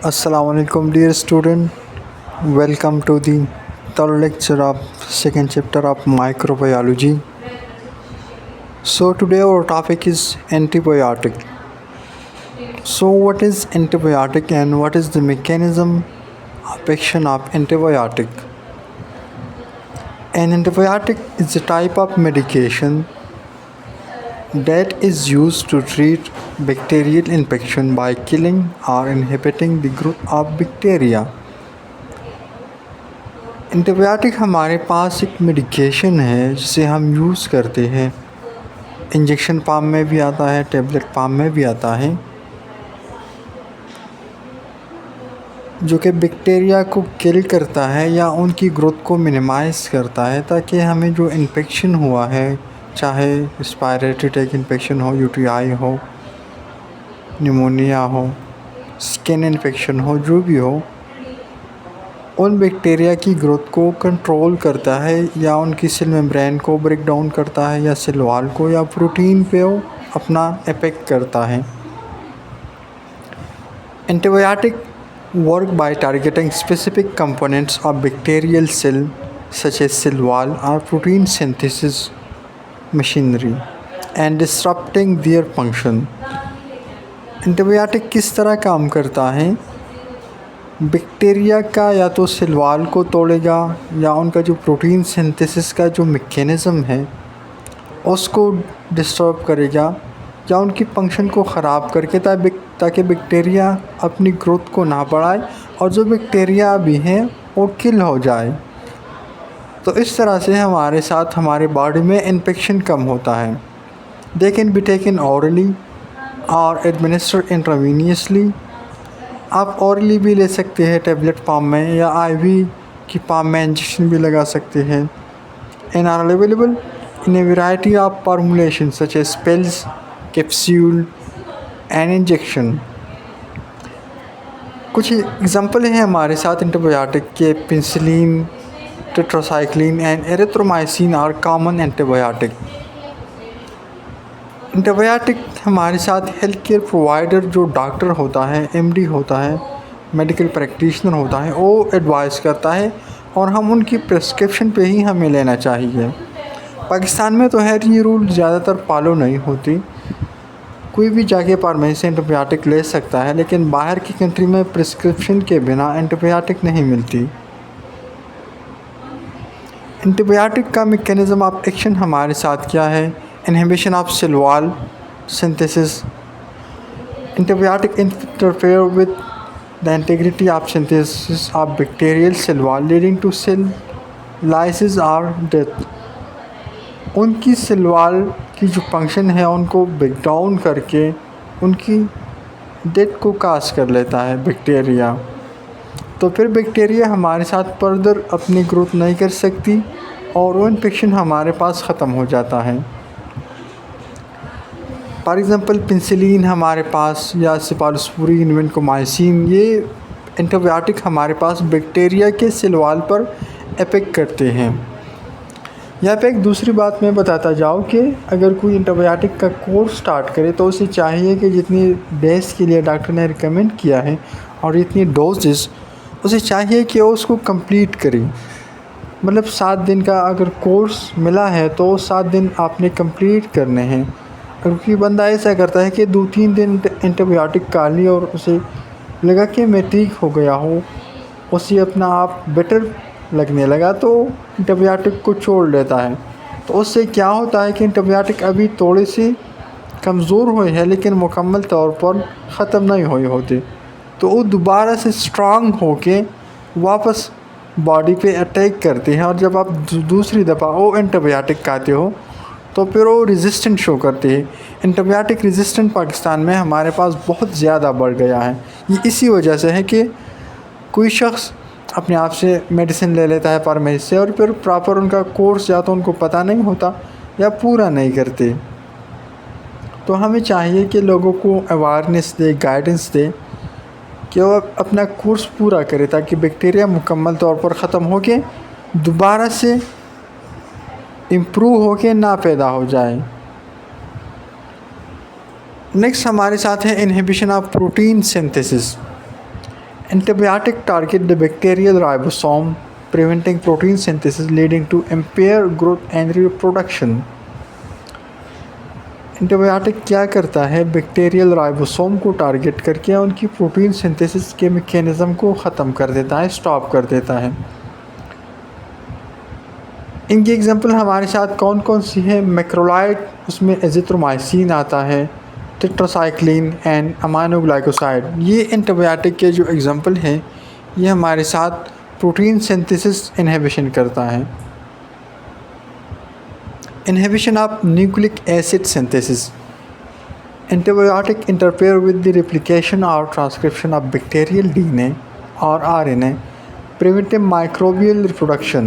Assalamualaikum dear student, welcome to the third lecture of second chapter of microbiology. So today our topic is antibiotic. So what is antibiotic and what is the mechanism of action of antibiotic? An antibiotic is a type of medication that is used to treat bacterial infection by killing or inhibiting the growth of bacteria. Antibiotic हमारे पास एक medication है जिसे हम use करते हैं। Injection form में भी आता है, टेबलेट फॉर्म में भी आता है, जो कि बैक्टीरिया को किल करता है या उनकी ग्रोथ को मिनिमाइज़ करता है, ताकि हमें जो इन्फेक्शन हुआ है, चाहे रेस्पिरेटरी ट्रैक्ट इन्फेक्शन हो, यूटीआई हो, निमोनिया हो, स्किन इन्फेक्शन हो, जो भी हो, उन बैक्टीरिया की ग्रोथ को कंट्रोल करता है या उनकी सेल मेम्ब्रेन को ब्रेक डाउन करता है या सेल वॉल को या प्रोटीन पे वो अपना इफेक्ट करता है। Antibiotic work by targeting specific components of bacterial cell such as cell wall or protein synthesis machinery and disrupting their function। Antibiotic किस तरह काम करता है? बैक्टीरिया का या तो सेल वॉल को तोड़ेगा या उनका जो प्रोटीन सिंथेसिस का जो मैकेनिज़्म है उसको डिस्टर्ब करेगा या उनकी फंक्शन को ख़राब करके ताकि बैक्टीरिया अपनी ग्रोथ को ना बढ़ाए और जो बैक्टीरिया भी हैं वो किल हो जाए। तो इस तरह से हमारे साथ हमारे बॉडी में इन्फेक्शन कम होता है। They can be taken hourly और एडमिनिस्टर इंट्रावेनियसली। आप ऑरली भी ले सकते हैं टेबलेट फॉर्म में, या आईवी की फॉर्म में इंजेक्शन भी लगा सकते हैं। And are available in a variety of formulation such as pills, capsule and injection. कुछ एग्जांपल हैं हमारे साथ एंटीबायोटिक के। Penicillin, tetracycline and erythromycin are common antibiotic. Antibiotic हमारे साथ हेल्थ केयर प्रोवाइडर जो डॉक्टर होता है, एमडी होता है, मेडिकल प्रैक्टिशनर होता है, वो एडवाइस करता है और हम उनकी प्रिस्क्रिप्शन पे ही हमें लेना चाहिए। पाकिस्तान में तो खैर ये रूल ज़्यादातर फॉलो नहीं होती, कोई भी जाके फार्मेसी से एंटीबायोटिक ले सकता है, लेकिन बाहर की कंट्री में प्रिस्क्रिप्शन के बिना एंटीबायोटिक नहीं मिलती। एंटीबायोटिक का मैकेनिज़्म ऑफ एक्शन हमारे साथ क्या है? Inhibition of cell wall synthesis. Antibiotic interfere with the integrity of synthesis of bacterial cell wall leading to cell lysis और डेथ। उनकी सेल वॉल की जो फंक्शन है उनको ब्रेक डाउन करके उनकी डेथ को काज कर लेता है बैक्टीरिया। तो फिर बैक्टीरिया हमारे साथ फर्दर अपनी ग्रोथ नहीं कर सकती और वो इन्फेक्शन हमारे पास ख़त्म हो जाता है। फॉर एग्ज़ाम्पल पेनिसिलिन हमारे पास, या सेफालोस्पोरिन, वेंकोमाइसिन, ये एंटीबायोटिक हमारे पास बैक्टीरिया के सेल वॉल पर इफेक्ट करते हैं। यहाँ पे एक दूसरी बात मैं बताता जाऊँ कि अगर कोई एंटीबायोटिक का कोर्स स्टार्ट करे तो उसे चाहिए कि जितनी डेज के लिए डॉक्टर ने रिकमेंड किया है और जितनी डोजेस, उसे चाहिए कि वो उसको कंप्लीट करे। मतलब 7 दिन का अगर कोर्स मिला है तो 7 दिन आपने कंप्लीट करने हैं। अगर कोई बंदा ऐसा करता है कि 2-3 दिन एंटीबायोटिक खा ली और उसे लगा कि मैं ठीक हो गया हूँ, उसे अपना आप बेटर लगने लगा तो एंटीबायोटिक को छोड़ लेता है। तो उससे क्या होता है कि एंटीबायोटिक अभी थोड़े से कमज़ोर हुए हैं लेकिन मुकम्मल तौर पर ख़त्म नहीं हुए होते, तो वो दोबारा से स्ट्रांग होके वापस बॉडी पे अटैक करते हैं। और जब आप दूसरी दफ़ा वो एंटीबायोटिक खाते हो तो फिर वो रेजिस्टेंट शो करते हैं। एंटीबायोटिक रेजिस्टेंट पाकिस्तान में हमारे पास बहुत ज़्यादा बढ़ गया है। ये इसी वजह से है कि कोई शख्स अपने आप से मेडिसिन ले लेता है फार्मेसी से और फिर प्रॉपर उनका कोर्स या तो उनको पता नहीं होता या पूरा नहीं करते। तो हमें चाहिए कि लोगों को अवेयरनेस दे, गाइडेंस दे कि वो अपना कोर्स पूरा करे ताकि बैक्टीरिया मुकम्मल तौर पर ख़त्म हो के दोबारा से इम्प्रूव हो के ना पैदा हो जाए। नेक्स्ट हमारे साथ है inhibition of protein synthesis. Antibiotic target the bacterial ribosome, preventing protein synthesis leading to impaired growth and reproduction. Antibiotic क्या करता है, बैक्टीरियल राइबोसोम को टारगेट करके उनकी प्रोटीन सिंथेसिस के मैकेनिज़्म को ख़त्म कर देता है, स्टॉप कर देता है। इनकी एग्जांपल हमारे साथ कौन कौन सी है? मैक्रोलाइड, उसमें एजिथ्रोमाइसिन आता है, टेट्रासाइक्लिन एंड अमाइनोग्लाइकोसाइड। ये एंटीबायोटिक के जो एग्जांपल हैं, ये हमारे साथ प्रोटीन सिंथेसिस इनहिबिशन करता है। Inhibition of nucleic acid synthesis. Antibiotic interfere with the replication or transcription of bacterial DNA or RNA, preventing microbial reproduction.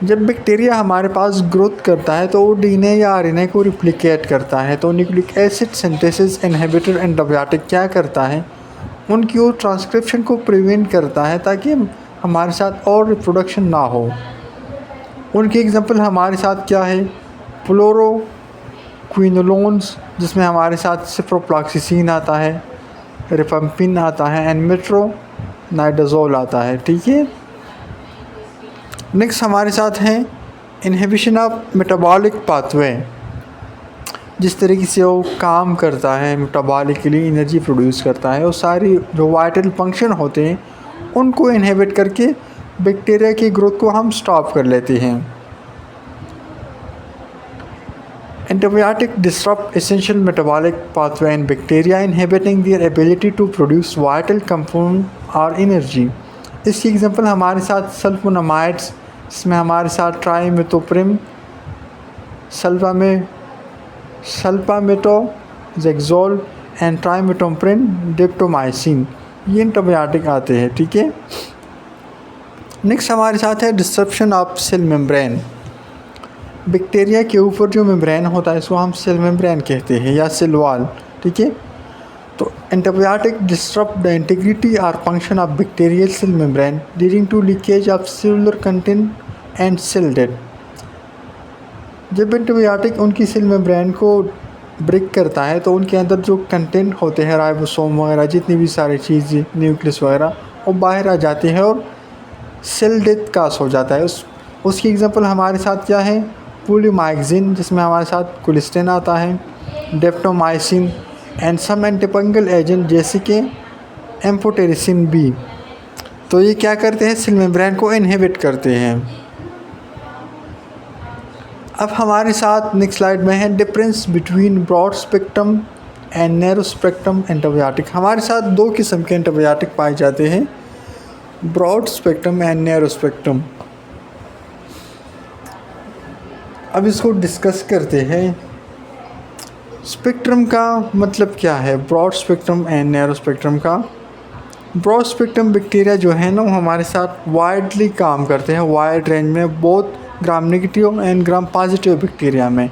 जब बैक्टीरिया हमारे पास ग्रोथ करता है तो वो DNA या RNA को रिप्लिकेट करता है, तो nucleic acid synthesis inhibitor antibiotic क्या करता है, उनकी वो ट्रांसक्रिप्शन को प्रिवेंट करता है ताकि हमारे साथ और रिप्रोडक्शन ना हो। उनकी एग्जांपल हमारे साथ क्या है? फ्लोरोक्विनोलोन्स, जिसमें हमारे साथ सिप्रोफ्लॉक्सासिन आता है, रिफम्पिन आता है एंड मेट्रोनाइडाजोल आता है। ठीक है। नेक्स्ट हमारे साथ है इनहिबिशन ऑफ मेटाबॉलिक पाथवे। जिस तरीके से वो काम करता है, मेटाबॉलिकली एनर्जी प्रोड्यूस करता है, वो सारी जो वाइटल फंक्शन होते हैं उनको इनहिबिट करके बैक्टीरिया की ग्रोथ को हम स्टॉप कर लेते हैं। Antibiotic disturb essential metabolic pathway in bacteria, inhibiting their ability to produce vital compound और एनर्जी। इसकी एग्जांपल हमारे साथ सल्फोनामाइड्स, इसमें हमारे साथ trimethoprim, sulfamethoxazole and trimethoprim daptomycin, ये एंटीबायोटिक आते हैं। ठीक है। नेक्स्ट हमारे साथ है disruption of cell membrane. Bacteria के ऊपर जो मेम्ब्रेन होता है इसको हम सेल मेम्ब्रेन कहते हैं या सेल वॉल। ठीक है। तो एंटीबायोटिक डिस्टर्ब द इंटीग्रिटी और function of bacterial cell membrane, leading to leakage of cellular content and cell death. जब एंटीबायोटिक उनकी सेल मेम्ब्रेन को ब्रेक करता है तो उनके अंदर जो कंटेंट होते हैं, राइबोसोम वगैरह, जितनी भी सारी चीज़ें, न्यूक्लियस वगैरह, वो बाहर आ जाते हैं और सेल डेथ कास हो जाता है। उसकी एग्जांपल हमारे साथ क्या है? पुलिमाइक्सिन, जिसमें हमारे साथ कोलिस्टेन आता है, daptomycin and some antifungal agent जैसे कि एम्फोटेरिसिन बी। तो ये क्या करते हैं? सेल मेम्ब्रेन को इनहिबिट करते हैं। अब हमारे साथ नेक्स्ट स्लाइड में है difference between broad spectrum and narrow spectrum antibiotic. हमारे साथ दो किस्म के एंटीबायोटिक पाए जाते हैं, broad spectrum and narrow spectrum. अब इसको डिस्कस करते हैं। स्पेक्ट्रम का मतलब क्या है? Broad spectrum and narrow spectrum का। ब्रॉड स्पेक्ट्रम बैक्टीरिया जो है ना, वो हमारे साथ वाइडली काम करते हैं, वाइड रेंज में, both gram negative and gram positive bacteria में।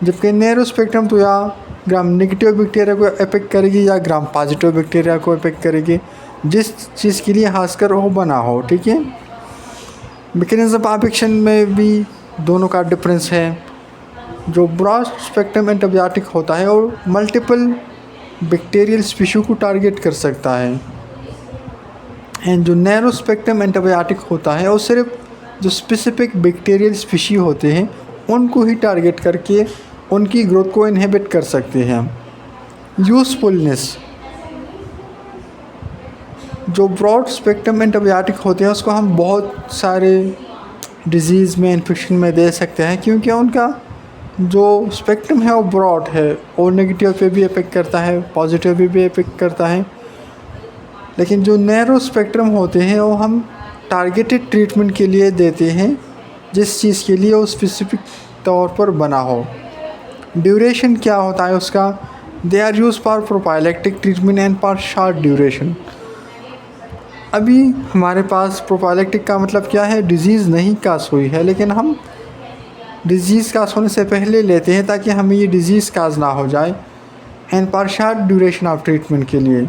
जबकि नैरो स्पेक्ट्रम तो या ग्राम नेगेटिव बैक्टीरिया को अफेक्ट करेगी या ग्राम पॉजिटिव बैक्टीरिया को अफेक्ट करेगी, जिस चीज़ के लिए खासकर वो बना हो। ठीक है। मैकेनिज्म ऑफ एक्शन में भी दोनों का डिफरेंस है। जो ब्रॉड स्पेक्ट्रम एंटीबायोटिक होता है और मल्टीपल बैक्टीरियल स्पीशीज को टारगेट कर सकता है, एंड जो नैरो स्पेक्ट्रम एंटीबायोटिक होता है वो सिर्फ जो स्पेसिफिक बैक्टीरियल स्पीशीज होते हैं उनको ही टारगेट करके उनकी ग्रोथ को इनहिबिट कर सकते हैं। यूज़फुलनेस, जो ब्रॉड स्पेक्ट्रम एंटीबायोटिक होते हैं उसको हम बहुत सारे डिजीज़ में, इन्फेक्शन में दे सकते हैं, क्योंकि उनका जो स्पेक्ट्रम है वो ब्रॉड है और नेगेटिव पे भी अफेक्ट करता है, पॉजिटिव पे भी अफेक्ट करता है। लेकिन जो नैरो स्पेक्ट्रम होते हैं वो हम टारगेटेड ट्रीटमेंट के लिए देते हैं, जिस चीज़ के लिए वो स्पेसिफिक तौर पर बना हो। ड्यूरेशन क्या होता है उसका? They are use for prophylactic treatment and for short duration. अभी हमारे पास प्रोफाइलेक्टिक का मतलब क्या है? डिज़ीज़ नहीं काज हुई है, लेकिन हम डिज़ीज़ काज होने से पहले लेते हैं ताकि हमें ये डिज़ीज़ काज ना हो जाए, and for short duration of treatment के लिए।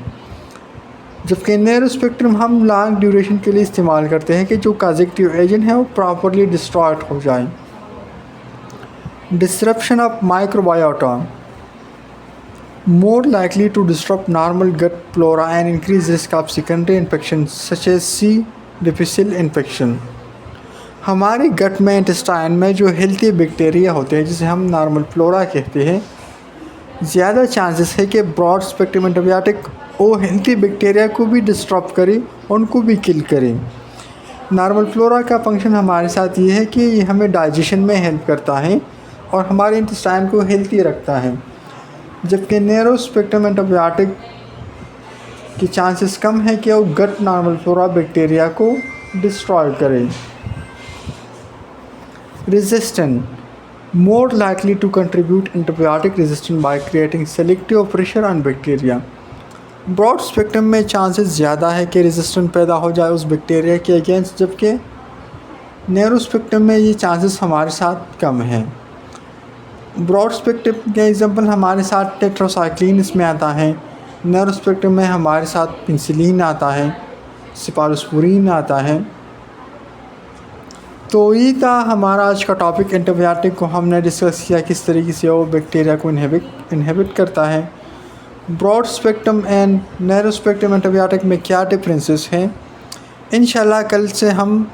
जबकि नैरो स्पेक्ट्रम हम लॉन्ग ड्यूरेशन के लिए इस्तेमाल करते हैं कि जो कॉजेक्टिव एजेंट है वो प्रॉपरली डिस्ट्रॉयड हो जाए। Disruption of microbiota, more likely to disrupt normal gut flora and increase risk of secondary infections such as C. difficile infection। हमारे गट में इंटेस्टाइन में जो हेल्थी बैक्टीरिया होते हैं जिसे हम नॉर्मल फ्लोरा कहते हैं, ज़्यादा चांसेस है कि ब्रॉड स्पेक्ट्रम एंटीबायोटिक वो हेल्थी बैक्टीरिया को भी डिस्टर्ब करे, उनको भी किल करे। नॉर्मल फ्लोरा का फंक्शन हमारे साथ ये है कि ये हमें डाइजेशन में हेल्प करता है और हमारे इंटेस्टाइन को हेल्थी रखता है, जबकि नैरो स्पेक्ट्रम एंटीबायोटिक की चांसेस कम है कि वो गट नॉर्मल फ्लोरा बैक्टीरिया को डिस्ट्रॉय करे। Resistant more likely to contribute antibiotic resistance by creating selective pressure on bacteria। Broad spectrum में चांसेस ज़्यादा है कि रेजिस्टेंट पैदा हो जाए उस बैक्टीरिया के अगेंस्ट, जबकि नैरो स्पेक्ट्रम में ये चांसेस हमारे साथ कम हैं। ब्रॉड स्पेक्ट्रम के एग्जांपल हमारे साथ टेट्रासाइक्लिन इसमें आता है, नैरो स्पेक्ट्रम में हमारे साथ पेनिसिलिन आता है, सिफालोस्पुरिन आता है। तो ये था हमारा आज का टॉपिक। एंटीबायोटिक को हमने डिस्कस किया किस तरीके से वो बैक्टीरिया को इनहिबिट करता है। Broad spectrum and narrow spectrum antibiotic में क्या डिफरेंसेस हैं। इंशाल्लाह कल से हम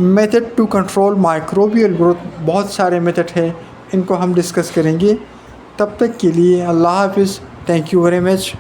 method to control microbial growth, बहुत सारे मेथड हैं, इनको हम डिस्कस करेंगे। तब तक के लिए अल्लाह हाफिज़। Thank you very much.